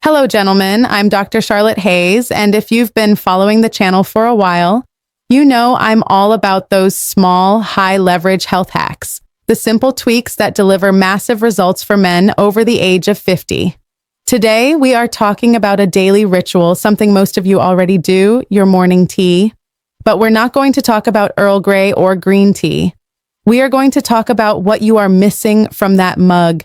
Hello, gentlemen. I'm Dr. Charlotte Hayes, and if you've been following the channel for a while, you know I'm all about those small, high-leverage health hacks, the simple tweaks that deliver massive results for men over the age of 50. Today, we are talking about a daily ritual, something most of you already do, your morning tea. But we're not going to talk about Earl Grey or green tea. We are going to talk about what you are missing from that mug.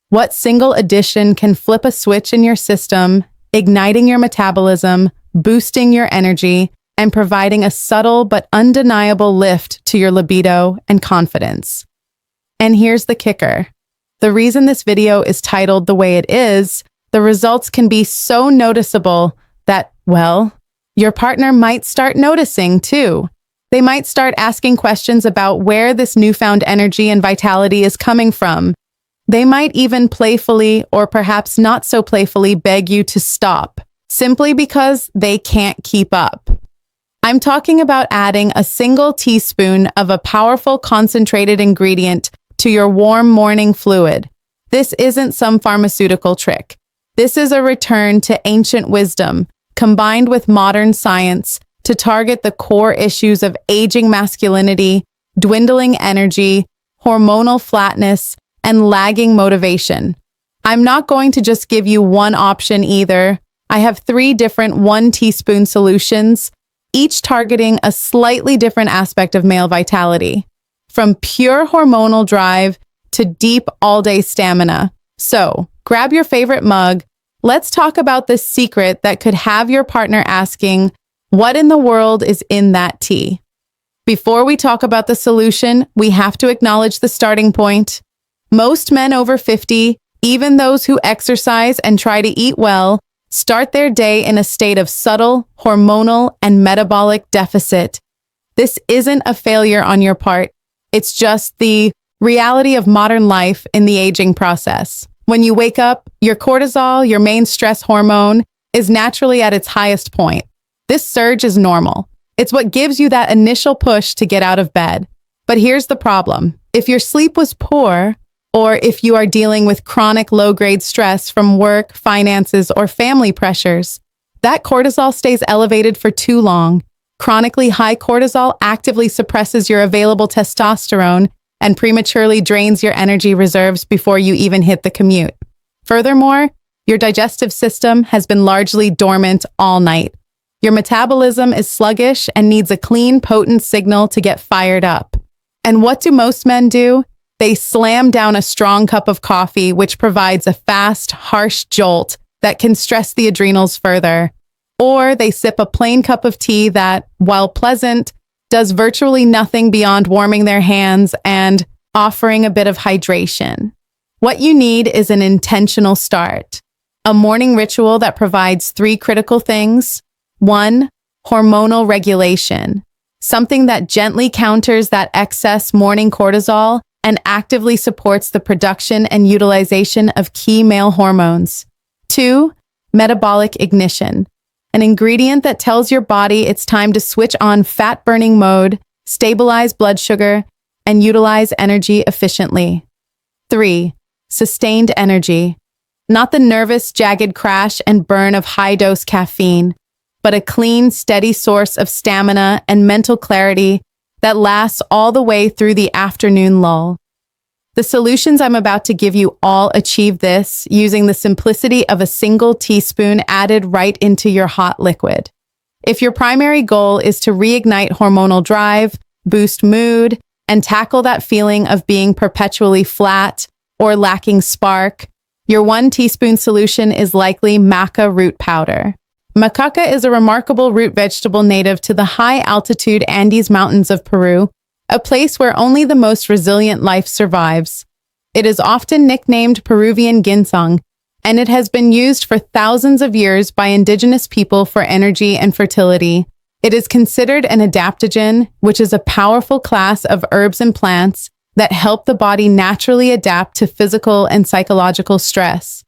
What single addition can flip a switch in your system, igniting your metabolism, boosting your energy, and providing a subtle but undeniable lift to your libido and confidence. And here's the kicker. The reason this video is titled the way it is, the results can be so noticeable that, well, your partner might start noticing too. They might start asking questions about where this newfound energy and vitality is coming from. They might even playfully, or perhaps not so playfully, beg you to stop, simply because they can't keep up. I'm talking about adding a single teaspoon of a powerful concentrated ingredient to your warm morning fluid. This isn't some pharmaceutical trick. This is a return to ancient wisdom, combined with modern science, to target the core issues of aging masculinity, dwindling energy, hormonal flatness, and lagging motivation. I'm not going to just give you one option either. I have 3 different 1 teaspoon solutions, each targeting a slightly different aspect of male vitality, from pure hormonal drive to deep all-day stamina. So, grab your favorite mug. Let's talk about the secret that could have your partner asking, what in the world is in that tea? Before we talk about the solution, we have to acknowledge the starting point. Most men over 50, even those who exercise and try to eat well, start their day in a state of subtle, hormonal, and metabolic deficit. This isn't a failure on your part. It's just the reality of modern life in the aging process. When you wake up, your cortisol, your main stress hormone, is naturally at its highest point. This surge is normal. It's what gives you that initial push to get out of bed. But here's the problem. If your sleep was poor, or if you are dealing with chronic low-grade stress from work, finances, or family pressures, that cortisol stays elevated for too long. Chronically high cortisol actively suppresses your available testosterone and prematurely drains your energy reserves before you even hit the commute. Furthermore, your digestive system has been largely dormant all night. Your metabolism is sluggish and needs a clean, potent signal to get fired up. And what do most men do? They slam down a strong cup of coffee, which provides a fast, harsh jolt that can stress the adrenals further. Or they sip a plain cup of tea that, while pleasant, does virtually nothing beyond warming their hands and offering a bit of hydration. What you need is an intentional start. A morning ritual that provides 3 critical things. 1, hormonal regulation. Something that gently counters that excess morning cortisol and actively supports the production and utilization of key male hormones. 2, metabolic ignition, an ingredient that tells your body it's time to switch on fat-burning mode, stabilize blood sugar, and utilize energy efficiently. 3, sustained energy, not the nervous, jagged crash and burn of high-dose caffeine, but a clean, steady source of stamina and mental clarity that lasts all the way through the afternoon lull. The solutions I'm about to give you all achieve this using the simplicity of a single teaspoon added right into your hot liquid. If your primary goal is to reignite hormonal drive, boost mood, and tackle that feeling of being perpetually flat or lacking spark, your 1 teaspoon solution is likely maca root powder. Macaca is a remarkable root vegetable native to the high-altitude Andes Mountains of Peru, a place where only the most resilient life survives. It is often nicknamed Peruvian ginseng, and it has been used for thousands of years by indigenous people for energy and fertility. It is considered an adaptogen, which is a powerful class of herbs and plants that help the body naturally adapt to physical and psychological stress.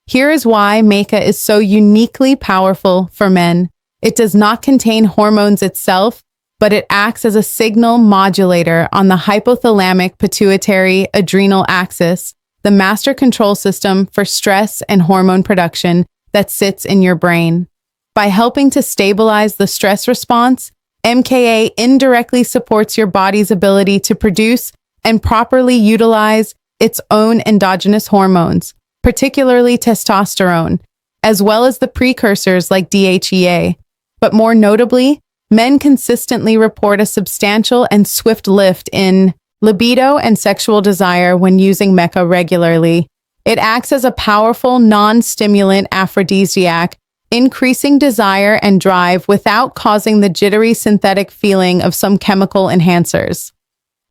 Here is why maca is so uniquely powerful for men. It does not contain hormones itself, but it acts as a signal modulator on the hypothalamic pituitary adrenal axis, the master control system for stress and hormone production, that sits in your brain. By helping to stabilize the stress response, MKA indirectly supports your body's ability to produce and properly utilize its own endogenous hormones, particularly testosterone, as well as the precursors like DHEA. But more notably, men consistently report a substantial and swift lift in libido and sexual desire when using MECA regularly. It acts as a powerful, non-stimulant aphrodisiac, increasing desire and drive without causing the jittery synthetic feeling of some chemical enhancers.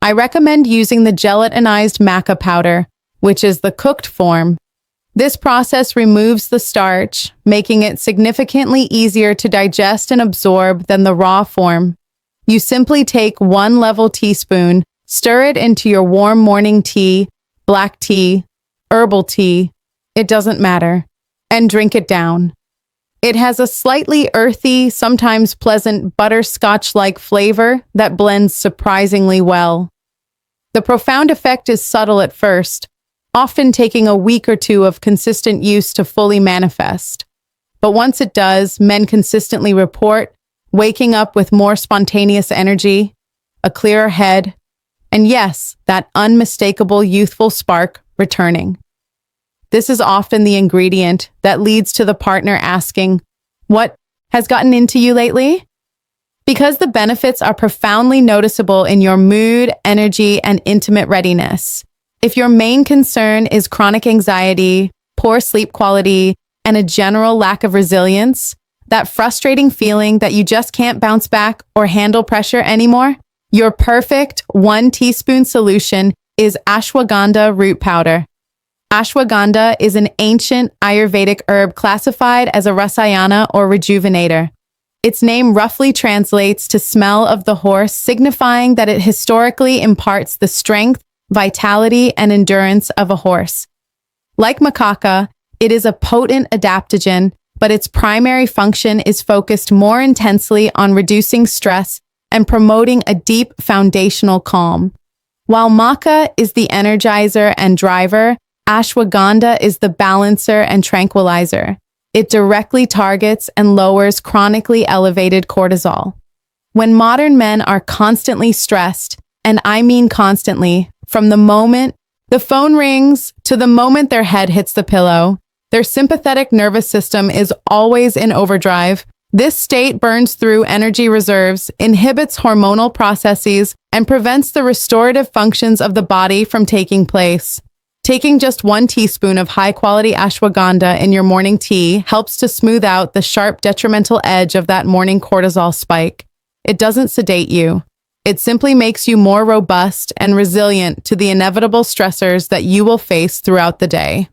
I recommend using the gelatinized maca powder, which is the cooked form. This process removes the starch, making it significantly easier to digest and absorb than the raw form. You simply take 1 level teaspoon, stir it into your warm morning tea, black tea, herbal tea, it doesn't matter, and drink it down. It has a slightly earthy, sometimes pleasant butterscotch-like flavor that blends surprisingly well. The profound effect is subtle at first, often taking a week or two of consistent use to fully manifest. But once it does, men consistently report waking up with more spontaneous energy, a clearer head, and yes, that unmistakable youthful spark returning. This is often the ingredient that leads to the partner asking, "What has gotten into you lately?" Because the benefits are profoundly noticeable in your mood, energy, and intimate readiness. If your main concern is chronic anxiety, poor sleep quality, and a general lack of resilience, that frustrating feeling that you just can't bounce back or handle pressure anymore, your perfect 1 teaspoon solution is ashwagandha root powder. Ashwagandha is an ancient Ayurvedic herb classified as a rasayana or rejuvenator. Its name roughly translates to smell of the horse, signifying that it historically imparts the strength, vitality, and endurance of a horse. Like macaca, it is a potent adaptogen, but its primary function is focused more intensely on reducing stress and promoting a deep foundational calm. While maca is the energizer and driver, ashwagandha is the balancer and tranquilizer. It directly targets and lowers chronically elevated cortisol. When modern men are constantly stressed, and I mean constantly, from the moment the phone rings to the moment their head hits the pillow, their sympathetic nervous system is always in overdrive. This state burns through energy reserves, inhibits hormonal processes, and prevents the restorative functions of the body from taking place. Taking just 1 teaspoon of high-quality ashwagandha in your morning tea helps to smooth out the sharp detrimental edge of that morning cortisol spike. It doesn't sedate you. It simply makes you more robust and resilient to the inevitable stressors that you will face throughout the day.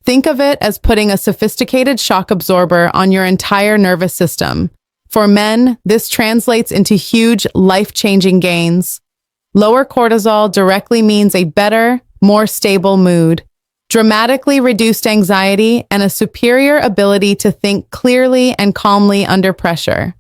Think of it as putting a sophisticated shock absorber on your entire nervous system. For men, this translates into huge, life-changing gains. Lower cortisol directly means a better, more stable mood, dramatically reduced anxiety, and a superior ability to think clearly and calmly under pressure.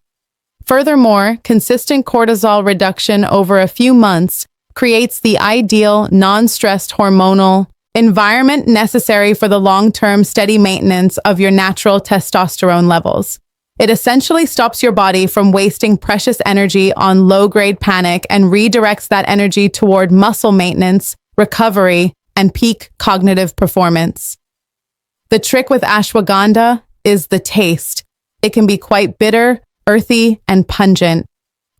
Furthermore, consistent cortisol reduction over a few months creates the ideal, non-stressed hormonal environment necessary for the long-term steady maintenance of your natural testosterone levels. It essentially stops your body from wasting precious energy on low-grade panic and redirects that energy toward muscle maintenance, recovery, and peak cognitive performance. The trick with ashwagandha is the taste. It can be quite bitter, earthy, and pungent.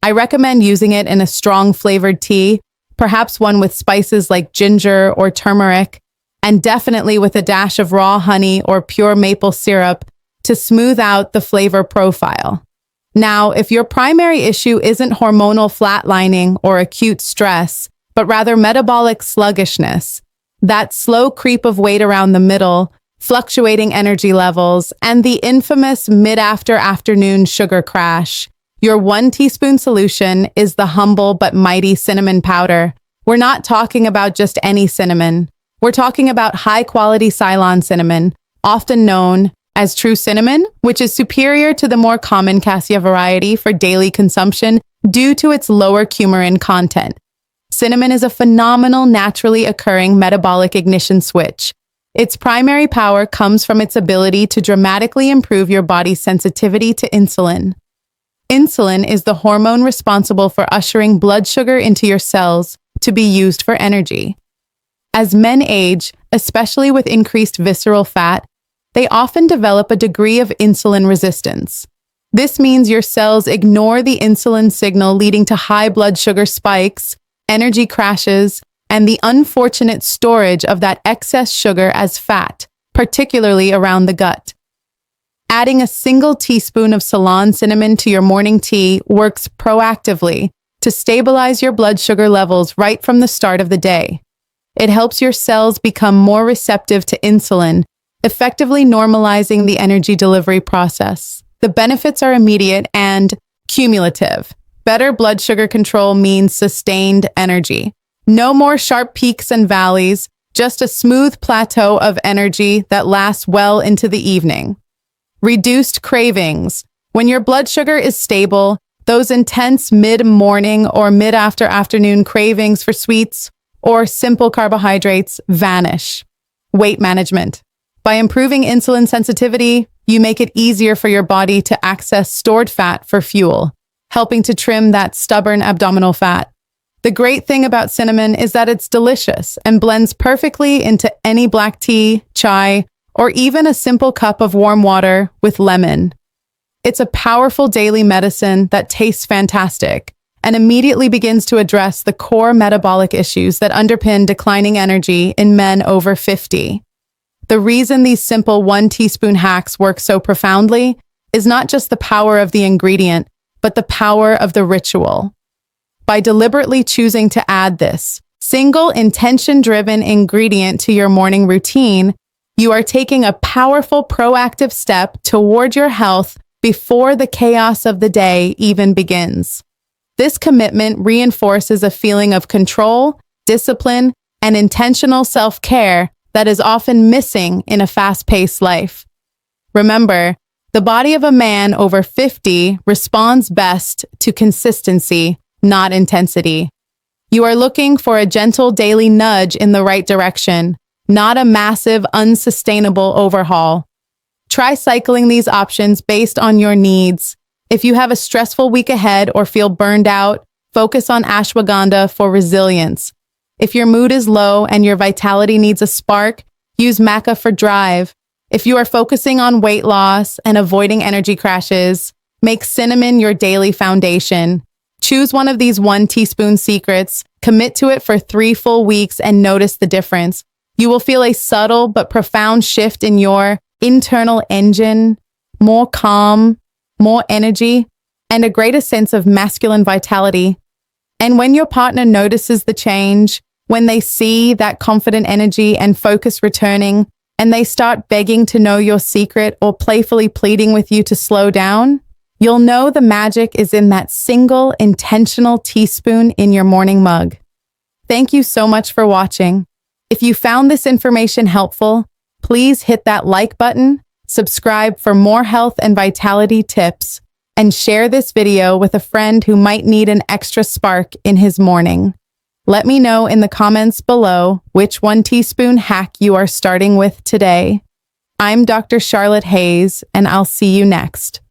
I recommend using it in a strong flavored tea, perhaps one with spices like ginger or turmeric, and definitely with a dash of raw honey or pure maple syrup to smooth out the flavor profile. Now, if your primary issue isn't hormonal flatlining or acute stress, but rather metabolic sluggishness, that slow creep of weight around the middle, fluctuating energy levels, and the infamous mid-afternoon sugar crash, your 1 teaspoon solution is the humble but mighty cinnamon powder. We're not talking about just any cinnamon. We're talking about high-quality Ceylon cinnamon, often known as true cinnamon, which is superior to the more common cassia variety for daily consumption due to its lower coumarin content. Cinnamon is a phenomenal, naturally occurring metabolic ignition switch. Its primary power comes from its ability to dramatically improve your body's sensitivity to insulin. Insulin is the hormone responsible for ushering blood sugar into your cells to be used for energy. As men age, especially with increased visceral fat, they often develop a degree of insulin resistance. This means your cells ignore the insulin signal, leading to high blood sugar spikes, energy crashes, and the unfortunate storage of that excess sugar as fat, particularly around the gut. Adding a single teaspoon of Ceylon cinnamon to your morning tea works proactively to stabilize your blood sugar levels right from the start of the day. It helps your cells become more receptive to insulin, effectively normalizing the energy delivery process. The benefits are immediate and cumulative. Better blood sugar control means sustained energy. No more sharp peaks and valleys, just a smooth plateau of energy that lasts well into the evening. Reduced cravings. When your blood sugar is stable, those intense mid-morning or mid-afternoon cravings for sweets or simple carbohydrates vanish. Weight management. By improving insulin sensitivity, you make it easier for your body to access stored fat for fuel, helping to trim that stubborn abdominal fat. The great thing about cinnamon is that it's delicious and blends perfectly into any black tea, chai, or even a simple cup of warm water with lemon. It's a powerful daily medicine that tastes fantastic and immediately begins to address the core metabolic issues that underpin declining energy in men over 50. The reason these simple 1 teaspoon hacks work so profoundly is not just the power of the ingredient, but the power of the ritual. By deliberately choosing to add this single intention-driven ingredient to your morning routine, you are taking a powerful proactive step toward your health before the chaos of the day even begins. This commitment reinforces a feeling of control, discipline, and intentional self-care that is often missing in a fast-paced life. Remember, the body of a man over 50 responds best to consistency, not intensity. You are looking for a gentle daily nudge in the right direction, not a massive, unsustainable overhaul. Try cycling these options based on your needs. If you have a stressful week ahead or feel burned out, focus on ashwagandha for resilience. If your mood is low and your vitality needs a spark, use maca for drive. If you are focusing on weight loss and avoiding energy crashes, make cinnamon your daily foundation. Choose one of these 1 teaspoon secrets, commit to it for 3 full weeks, and notice the difference. You will feel a subtle but profound shift in your internal engine, more calm, more energy, and a greater sense of masculine vitality. And when your partner notices the change, when they see that confident energy and focus returning, and they start begging to know your secret or playfully pleading with you to slow down, you'll know the magic is in that single intentional teaspoon in your morning mug. Thank you so much for watching. If you found this information helpful, please hit that like button, subscribe for more health and vitality tips, and share this video with a friend who might need an extra spark in his morning. Let me know in the comments below which 1 teaspoon hack you are starting with today. I'm Dr. Charlotte Hayes, and I'll see you next.